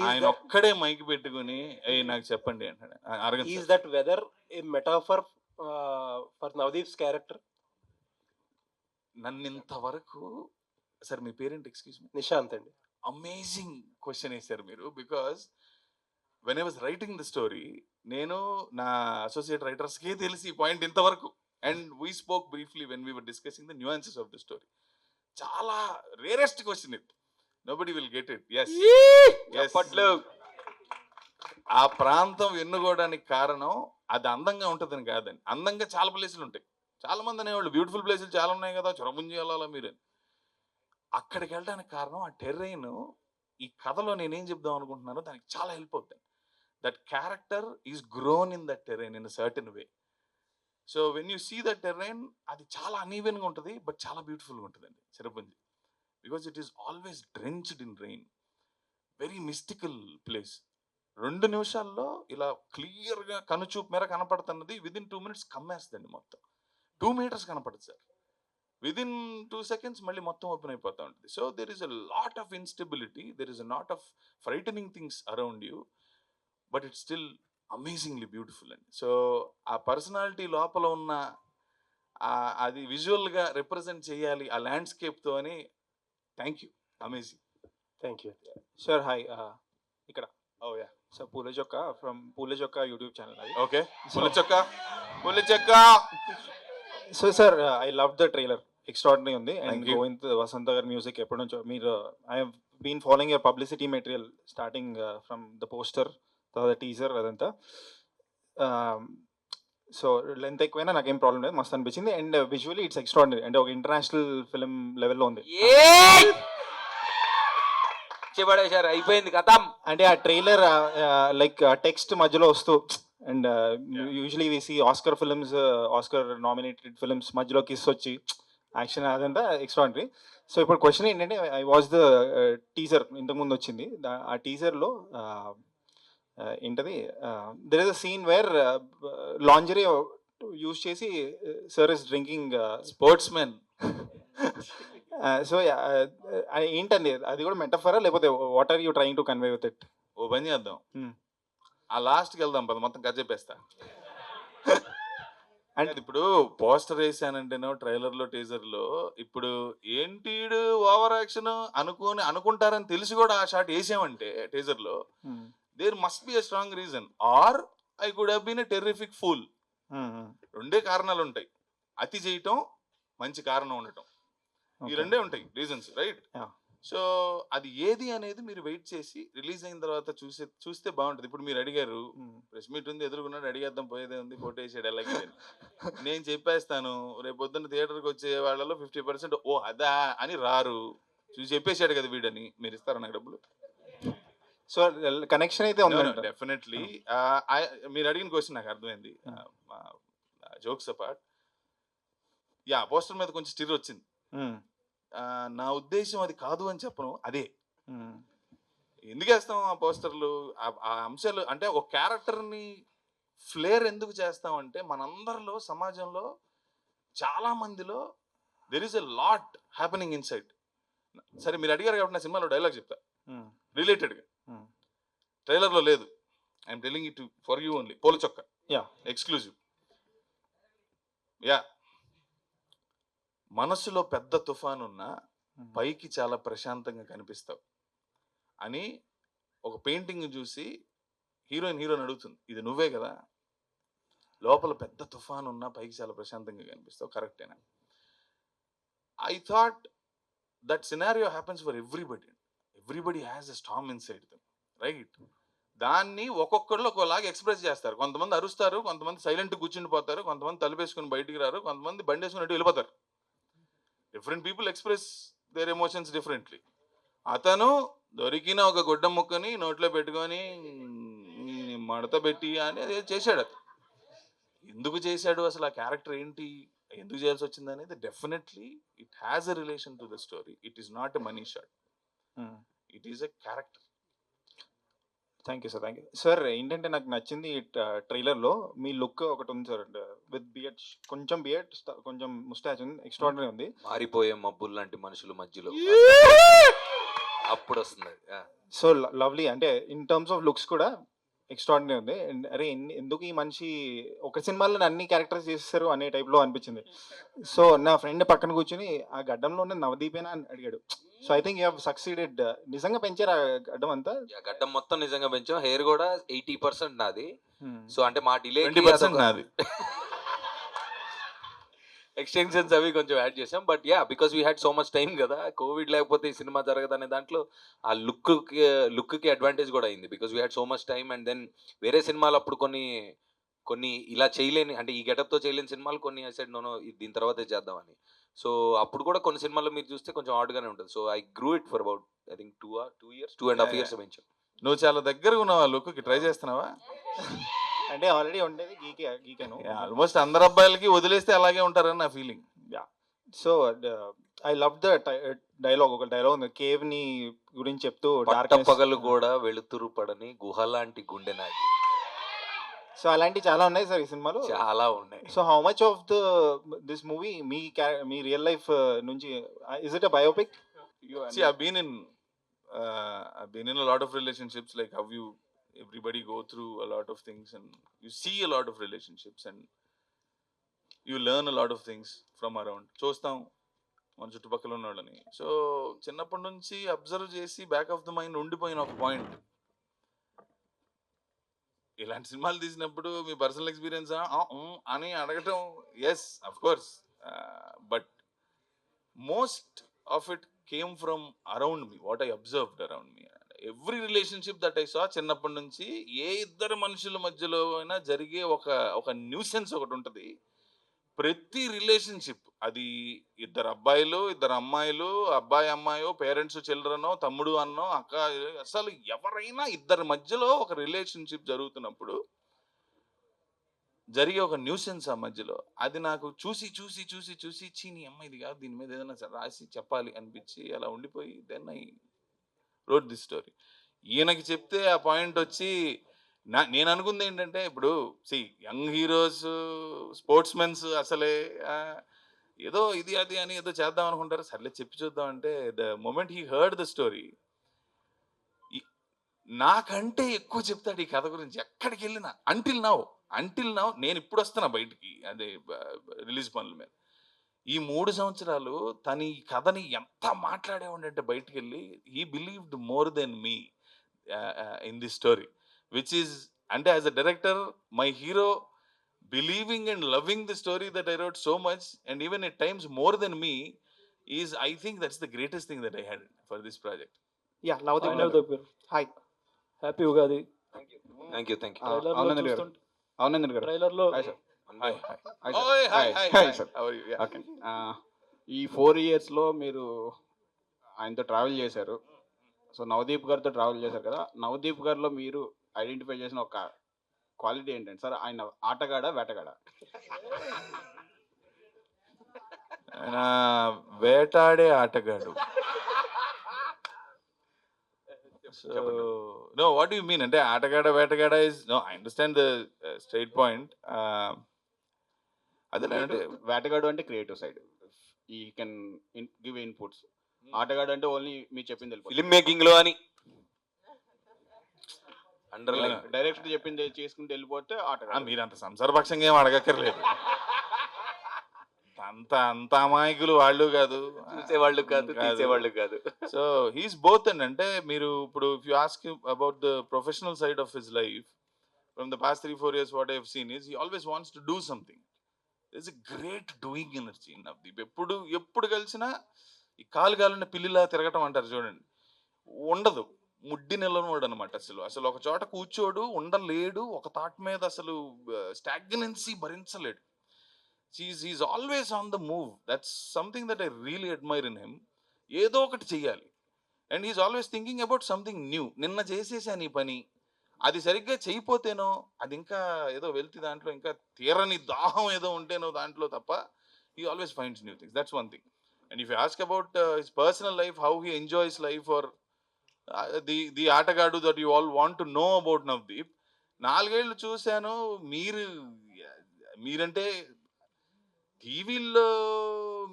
ఆయన ఒక్కడే మైక్ పెట్టుకుని నాకు చెప్పండి అంటాడు. Is that weather a metaphor for Navdeep's character? నన్ను ఇంతవరకు, సార్ మీ పేరెంట్ ఎక్స్క్యూజ్ మీ? నిశాంత్ అండి. అమేజింగ్ క్వశ్చన్ వేశారు మీరు. Because when I was writing the story, నేను నా అసోసియేట్ రైటర్స్కే తెలిసి ఈ పాయింట్ ఇంతవరకు, and we spoke briefly when we were discussing the nuances of the story. చాలా రేరెస్ట్ క్వశ్చన్ ఇది, nobody will get it. Yes, ఆ ప్రాంతం ఎన్నుకోవడానికి కారణం అది అందంగా ఉంటుందని కాదండి. అందంగా చాలా ప్లేసులు ఉంటాయి, చాలా మంది అనేవాళ్ళు బ్యూటిఫుల్ ప్లేసులు చాలా ఉన్నాయి కదా, చిరపుంజి వెళ్ళాలా మీరు. అక్కడికి వెళ్ళడానికి కారణం ఆ టెర్రైన్. ఈ కథలో నేనేం చెప్దాం అనుకుంటున్నానో దానికి చాలా హెల్ప్ అవుతుంది. That character is grown in that terrain in a certain way. So when you see that terrain, అది చాలా అన్ఈవెన్గా ఉంటుంది బట్ చాలా బ్యూటిఫుల్గా ఉంటుందండి Cherrapunji. Because it is always drenched in rain, very mystical place. 2 నిమిషాల్లో ఇలా క్లియర్గా కనుచూపు మేర కనపడుతున్నది విదిన్ 2 minutes కమ్మేస్తుందండి. మొత్తం 2 meters కనపడుతుంది సార్. విదిన్ 2 seconds మళ్ళీ మొత్తం ఓపెన్ అయిపోతూ ఉంటుంది. So there is a lot of instability, there is a lot of frightening things around you, but it's still amazingly beautiful అండి. సో ఆ పర్సనాలిటీ లోపల ఉన్న అది విజువల్గా రిప్రజెంట్ చేయాలి ఆ ల్యాండ్స్కేప్తో అని. Thank you, amazing. Thank you. Sir hi, ఇక్కడ ఓ yeah sir Poolachokka from Poolachokka YouTube channel అది. Okay, Pulichokka. So sir I love the trailer, extraordinary ఉంది. And Thank you. గోవింద్ వసంత గారి మ్యూజిక్ ఎప్పటి నుంచో మీరు, I have been following your publicity material starting from the poster, తర్వాత టీజర్ అదంతా. సో లెంత్ ఎక్కువైనా నాకేం ప్రాబ్లం లేదు, మస్తు అనిపించింది. అండ్ విజువల్లీ ఇట్స్ ఎక్స్ట్రాడినరీ, అంటే ఒక ఇంటర్నేషనల్ ఫిల్మ్ లెవెల్లో ఉంది. చెప్పడేశారు, అయిపోయింది కథం. అంటే ఆ ట్రైలర్ లైక్ టెక్స్ట్ మధ్యలో వస్తూ, and usually we see Oscar films, Oscar nominated films మధ్యలో కిస్ వచ్చి యాక్షన్ అదంతా ఎక్స్ట్రాడినరీ. సో ఇప్పుడు క్వశ్చన్ ఏంటంటే, ఐ వాచ్ ద టీజర్, ఇంతకుముందు వచ్చింది. ఆ టీజర్లో ఏంటది, there is a scene where lingerie use చేసి sir is drinking sportsmen. So ఏంటండి అది కూడా మెటఫరా, లేకపోతే what are you trying to convey with it? ఓ పని చేద్దాం, Hmm. ఆ లాస్ట్కి వెళ్దాం పద, మొత్తం కథ చెప్పేస్తా. అండ్ అది ఇప్పుడు పోస్టర్ వేసానంటేనో ట్రైలర్ లో టీజర్ లో ఇప్పుడు ఏంటీడు ఓవర్ యాక్షన్ అనుకుంటారని తెలిసి కూడా ఆ షాట్ వేసామంటే టీజర్ లో there must be a strong reason or I could have been a terrific fool. రెండే కారణాలు ఉంటాయి, అతి చేయటం, మంచి కారణం ఉండటం. ఈ రెండే ఉంటాయి రీజన్స్, రైట్? Yeah. సో అది ఏది అనేది మీరు వెయిట్ చేసి రిలీజ్ అయిన తర్వాత చూస్తే బాగుంటది. ఇప్పుడు మీరు అడిగారు, ప్రెస్ మీట్ ఉంది ఎదురుకున్నాడు, అడిగేద్దాం పోయేదే ఉంది, కోటేసాడు ఎలాగే అని. నేను చెప్పేస్తాను, రేపు పొద్దున్న థియేటర్కి వచ్చే వాళ్ళలో 50% ఓ అదా అని రారు, చూసి చెప్పేశాడు కదా వీడని. మీరు ఇస్తారా నాకు డబ్బులు? సో కనెక్షన్ అయితే ఉంది. డెఫినెట్లీ. మీరు అడిగిన క్వశ్చన్ నాకు అర్థమైంది. జోక్స్ అపార్ట్, యా పోస్టర్ మీద కొంచెం స్టిర్ వచ్చింది. నా ఉద్దేశం అది కాదు అని చెప్పను, అదే. ఎందుకు వేస్తాం ఆ పోస్టర్లు, ఆ అంశాలు? అంటే ఒక క్యారెక్టర్ని ఫ్లేర్ ఎందుకు చేస్తాం అంటే మనందరిలో, సమాజంలో చాలా మందిలో there is a lot happening in side. సరే మీరు అడిగారు కాబట్టి నా సినిమాలో డైలాగ్ చెప్తా రిలేటెడ్గా. ట్రైలర్లో లేదు, I'm telling it for you only. Pola Chokka exclusive. Yeah, మనసులో పెద్ద తుఫాను ఉన్నా పైకి చాలా ప్రశాంతంగా కనిపిస్తావు అని ఒక పెయింటింగ్ చూసి హీరోయిన్ అడుగుతుంది, ఇది నువ్వే కదా? లోపల పెద్ద తుఫాను ఉన్నా పైకి చాలా ప్రశాంతంగా కనిపిస్తావు, కరెక్టేనా? I thought that scenario happens for everybody has a Storm in side them, right? దాన్ని ఒక్కొక్కళ్ళు ఒకలాగా ఎక్స్ప్రెస్ చేస్తారు. కొంతమంది అరుస్తారు, కొంతమంది సైలెంట్ కూర్చుండిపోతారు, కొంతమంది తలుపేసుకుని బయటికి రారు, కొంతమంది బండి వేసుకుని అటు వెళ్ళిపోతారు. Different people express there emotions differently. అతను దొరికిన ఒక గుడ్డ ముక్కని నోట్లో పెట్టుకొని మడత పెట్టి అని అదే చేశాడు. అతను ఎందుకు చేశాడు, అసలు ఆ క్యారెక్టర్ ఏంటి, ఎందుకు చేయాల్సి వచ్చింది అనేది definitely it has a relation to the story. It is not a money shot, it is a character. Thank you sir. ఏంటంటే నాకు నచ్చింది ట్రైలర్లో మీ లుక్ ఒకటి ఉంది సార్, విత్ బియర్డ్, కొంచెం ముస్టాచ్ ఉంది, ఎక్స్ట్రాడినరీ ఉంది. మారిపోయే మబ్బులు లాంటి మనుషుల మధ్యలో అప్పుడు వస్తుంది. సో లవ్లీ, అంటే ఇన్ టర్మ్స్ ఆఫ్ లుక్స్ కూడా ఎక్స్ట్రాడినరీ ఉంది. అరే ఎందుకు ఈ మనిషి ఒక సినిమాలో అన్ని క్యారెక్టర్స్ చేస్తారు అనే టైప్లో అనిపించింది. సో నా ఫ్రెండ్ పక్కన కూర్చొని ఆ గడ్డంలో ఉన్న నవదీపేనా అని అడిగాడు. So I think you have succeeded. నిజంగా పెంచారు ఆ గడ్డం అంతా? గడ్డం మొత్తం నిజంగా పెంచాం, హెయిర్ కూడా 80% నాది. సో అంటే మా డిలే 20% నాది. ఎక్స్టెన్షన్స్ అవి కొంచెం యాడ్ చేసాం. But yeah, because we had so much time కదా, కోవిడ్ లేకపోతే ఈ సినిమా జరగదనే దాంట్లో ఆ లుక్కి అడ్వాంటేజ్ కూడా అయింది. Because we had so much time. And then వేరే సినిమాలు అప్పుడు కొన్ని ఇలా చేయలేని, అంటే ఈ గెటప్తో చేయలేని సినిమాలు కొన్ని సైడ్ నోనో దీని తర్వాతే చేద్దామని. సో అప్పుడు కూడా కొన్ని సినిమాల్లో మీరు చూస్తే కొంచెం ఆడ్గానే ఉంటుంది. So I grew it for about I think 2.5 years పెంచాం. నువ్వు చాలా దగ్గరగా ఉన్నావా లుక్కి? ట్రై చేస్తున్నావా? అంటే ఆల్రెడీ ఉండేది గీకాను. ఆల్మోస్ట్ అందరు అబ్బాయిలకి వదిలేస్తే అలాగే ఉంటారని నా feeling. So I love the dialogue. ఒక డైలాగ్ ఉంది, కేవ్ ని గురించి చెప్తూ, పగలు కూడా వెలుతురు పడని గుహ లాంటి గుండె నాది. సో అలాంటి చాలా ఉన్నాయి సార్ ఈ సినిమాలో, చాలా ఉన్నాయి. So how much of this movie మీ రియల్ లైఫ్ నుంచి, is it a biopic? See, I've been in a lot of relationships, like how everybody go through a lot of things and you see a lot of relationships and you learn a lot of things from around. చూస్తాం మన చుట్టుపక్కల ఉన్న వాళ్ళని. సో చిన్నప్పటి నుంచి అబ్జర్వ్ చేసి బ్యాక్ ఆఫ్ ద మైండ్ ఉండిపోయిన ఒక పాయింట్, ఇలాంటి సినిమాలు తీసినప్పుడు మీ పర్సనల్ ఎక్స్పీరియన్స్ అని అడగటం, yes of course, but most of it came from around me, what I observed around me. Every relationship that I saw, చిన్నప్పటి నుంచి ఏ ఇద్దరు మనుషుల మధ్యలో అయినా జరిగే ఒక న్యూసెన్స్ ఒకటి ఉంటుంది. ప్రతి రిలేషన్షిప్, అది ఇద్దరు అబ్బాయిలు, ఇద్దరు అమ్మాయిలు, అబ్బాయి అమ్మాయో, పేరెంట్స్ చిల్డ్రనో, తమ్ముడు అన్నో, అక్క, అసలు ఎవరైనా ఇద్దరి మధ్యలో ఒక రిలేషన్షిప్ జరుగుతున్నప్పుడు జరిగే ఒక న్యూసెన్స్ ఆ మధ్యలో, అది నాకు చూసి చూసి చూసి చూసి చీని అమ్మ ఇది కాదు, దీని మీద ఏదైనా రాసి చెప్పాలి అనిపించి అలా ఉండిపోయి then I wrote this story. ఈయనకి చెప్తే ఆ పాయింట్ వచ్చి నేను అనుకుంది ఏంటంటే, ఇప్పుడు యంగ్ హీరోస్, స్పోర్ట్స్ మెన్స్ అసలే ఏదో ఇది అది అని ఏదో చేద్దాం అనుకుంటారు. సర్లే చెప్పి చూద్దాం అంటే the moment he heard the story, నాకంటే ఎక్కువ చెప్తాడు ఈ కథ గురించి ఎక్కడికి వెళ్ళినా. అంటిల్ నౌ అంటిల్ నౌ నేను ఇప్పుడు వస్తున్నా బయటికి, అదే రిలీజ్ పనుల మీద. ఈ 3 సంవత్సరాలు తను ఈ కథని ఎంత మాట్లాడేవాడంటే బయటికి వెళ్ళి, he believed more than me in this story, which is అంటే as a director my hero believing and loving the story that I wrote so much, and even at times more than me, is, I think that's the greatest thing that I had for this project. Yeah Navdeep ఆయన గారు. దగ్గర hi. Happy Ugadi. Thank you. అవునందరి గారు. అవునందరి గారు. ట్రైలర్లో Hi, hi. Hi, Oh, sir. hi, hi, Hi, hi. sir. How are you? Yeah. Okay. ఈ 4 ఇయర్స్లో మీరు ఆయనతో ట్రావెల్ చేశారు. సో నవదీప్ గారితో ట్రావెల్ చేశారు కదా, నవదీప్ గారిలో మీరు ఐడెంటిఫై చేసిన ఒక క్వాలిటీ ఏంటంటే సార్, ఆయన ఆటగాడా వేటగాడా? ఆయన వేటాడే ఆటగాడు. So, no, what do you mean? అంటే ఆటగాడ వేటగాడ is, no, I understand the straight point. అదేనంటే వేటగాడు అంటే క్రియేటివ్ సైడ్, ఈ కెన్ గివ్ ఇన్పుట్స్. ఆటగాడు అంటే ఓన్లీ మీరు చెప్పింది వెళ్ళిపోతుంది. ఫిల్మ్ మేకింగ్ లో అని అండర్లైన్. డైరెక్టర్ చెప్పింది చేసుకుంటూ వెళ్ళిపోతే ఆటగాడు. మీరు అంత సంసారపక్షంగా ఏం అడగక్కర్లేదు. అంత అమాయకులు వాళ్ళు కాదు, చూసేవాళ్ళు కాదు, తీసేవాళ్ళు కాదు. సో హీస్ బోత్ అండ్ అంటే మీరు ఇప్పుడు if you ask about the professional side of his life from the past 3-4 years what I have seen is he always wants to do something. It's a great doing energy Navdeep. ఎప్పుడు కలిసినా ఈ కాలున్న పిల్లిలా తిరగటం అంటారు చూడండి, ఉండదు. ముడ్డి నిలవడు అనమాట. అసలు ఒక చోట కూర్చోడు, ఉండలేడు, ఒక థాట్ మీద అసలు స్టాగ్నెన్సీ భరించలేడు. He's always on the move. That's something that I really admire in him. ఏదో ఒకటి చెయ్యాలి, and he's always thinking about something new. నిన్న చేసేసాను ఈ పని, అది సరిగ్గా చేయిపోతేనో, అది ఇంకా ఏదో వెళ్తే దాంట్లో ఇంకా తీరని దాహం ఏదో ఉంటేనో దాంట్లో తప్ప, he always finds new things. That's one thing. And if you ask about his personal life, how he enjoys life, or the ఆటగాడు that you all want to know about Navdeep, 4 ఏళ్ళు చూశాను. మీరంటే టీవీల్లో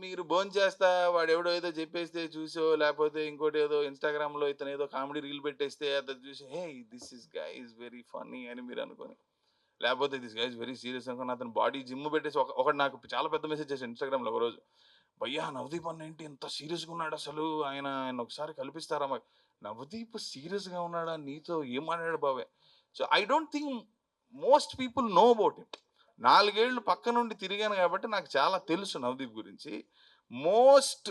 మీరు భోంచేస్తా వాడు ఎవడో ఏదో చెప్పేస్తే చూసో, లేకపోతే ఇంకోటి ఏదో ఇన్స్టాగ్రామ్లో ఇతను ఏదో కామెడీ రీల్ పెట్టేస్తే అది చూసి hey this is guy is very funny అని మీరు అనుకోని, లేకపోతే this guy is very serious అనుకుని అతను బాడీ జిమ్ పెట్టేసి ఒకటి నాకు చాలా పెద్ద మెసేజ్ చేశాను ఇన్స్టాగ్రామ్లో ఒకరోజు, భయ్యా నవదీప్ అన్న ఏంటి ఇంత సీరియస్గా ఉన్నాడు అసలు, ఆయన ఒకసారి కల్పిస్తారా మాకు. నవదీప్ సీరియస్గా ఉన్నాడా, నీతో ఏం మాట్లాడాడు బావే. So I don't think most people know about him. 4 ఏళ్ళు పక్క నుండి తిరిగాను కాబట్టి నాకు చాలా తెలుసు నవదీప్ గురించి. మోస్ట్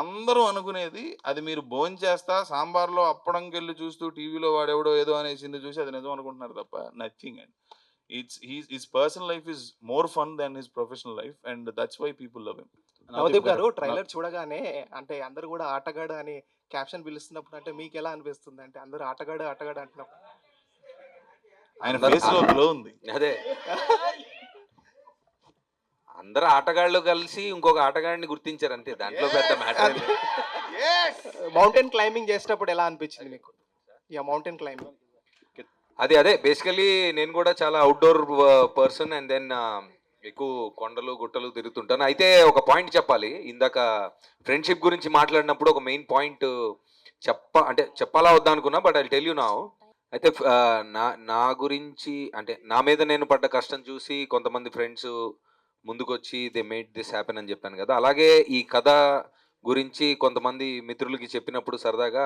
అందరూ అనుకునేది అది మీరు భోంచేస్తా సాంబార్లో అప్పడంకెళ్ళి చూస్తూ టీవీలో వాడెవడో ఏదో అనేసింది చూసి అది నిజం అనుకుంటున్నారు తప్ప nothing. And his personal life is more fun than his professional life, and that's why people love him. Navdeep గారు ట్రైలర్ చూడగానే అంటే అందరూ కూడా ఆటగాడు అని క్యాప్షన్ పిలుస్తున్నప్పుడు అంటే మీకు ఎలా అనిపిస్తుంది? అంటే అందరూ ఆటగాడు అంటున్నప్పుడు ఆయన ఫేస్ లో గ్లో ఉంది. అదే అందరు ఆటగాళ్ళు కలిసి ఇంకొక ఆటగాడిని గుర్తించారు అంతే, దాంట్లో పెద్ద మ్యాటర్. మౌంటైన్ క్లైంబింగ్ చేసేటప్పుడు ఎలా అనిపించింది మీకు? యా మౌంటైన్ క్లైంబింగ్ అదే బేసికలీ నేను కూడా చాలా అవుట్డోర్ పర్సన్, అండ్ దెన్ ఎక్కువ కొండలు గుట్టలు తిరుగుతుంటాను. అయితే ఒక పాయింట్ చెప్పాలి, ఇందాక ఫ్రెండ్షిప్ గురించి మాట్లాడినప్పుడు ఒక మెయిన్ పాయింట్ చెప్పాలా వద్దా అనుకున్నా, but I tell you now. అయితే నా గురించి అంటే నా మీద నేను పడ్డ కష్టం చూసి కొంతమంది ఫ్రెండ్స్ ముందుకొచ్చి దే మేడ్ దిస్ హ్యాపెన్ అని చెప్పాను కదా, అలాగే ఈ కథ గురించి కొంతమంది మిత్రులకి చెప్పినప్పుడు సరదాగా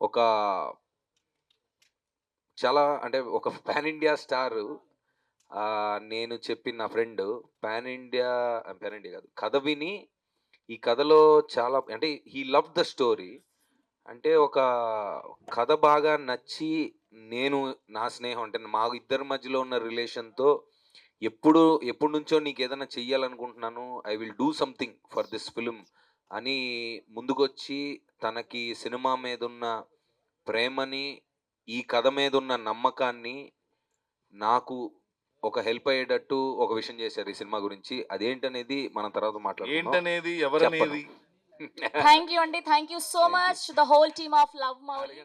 ఒక పాన్ ఇండియా స్టార్ నేను చెప్పిన నా ఫ్రెండ్ పాన్ ఇండియా కాదు, కథ విని ఈ కథలో చాలా అంటే హీ లవ్ ద స్టోరీ, అంటే ఒక కథ బాగా నచ్చి నేను నా స్నేహం అంటే మా ఇద్దరి మధ్యలో ఉన్న రిలేషన్తో ఎప్పటి నుంచో నీకు ఏదైనా చెయ్యాలనుకుంటున్నాను, I will do something for this film అని ముందుకొచ్చి తనకి సినిమా మీద ఉన్న ప్రేమని, ఈ కథ మీద ఉన్న నమ్మకాన్ని నాకు ఒక హెల్ప్ అయ్యేటట్టు ఒక విషయం చేశారు ఈ సినిమా గురించి. అదేంటనేది మనం తర్వాత మాట్లాడుకుందాం. ఏంటనేది ఎవరనేది థ్యాంక్ యూ అండి, thank you so much the whole team of love Mouli.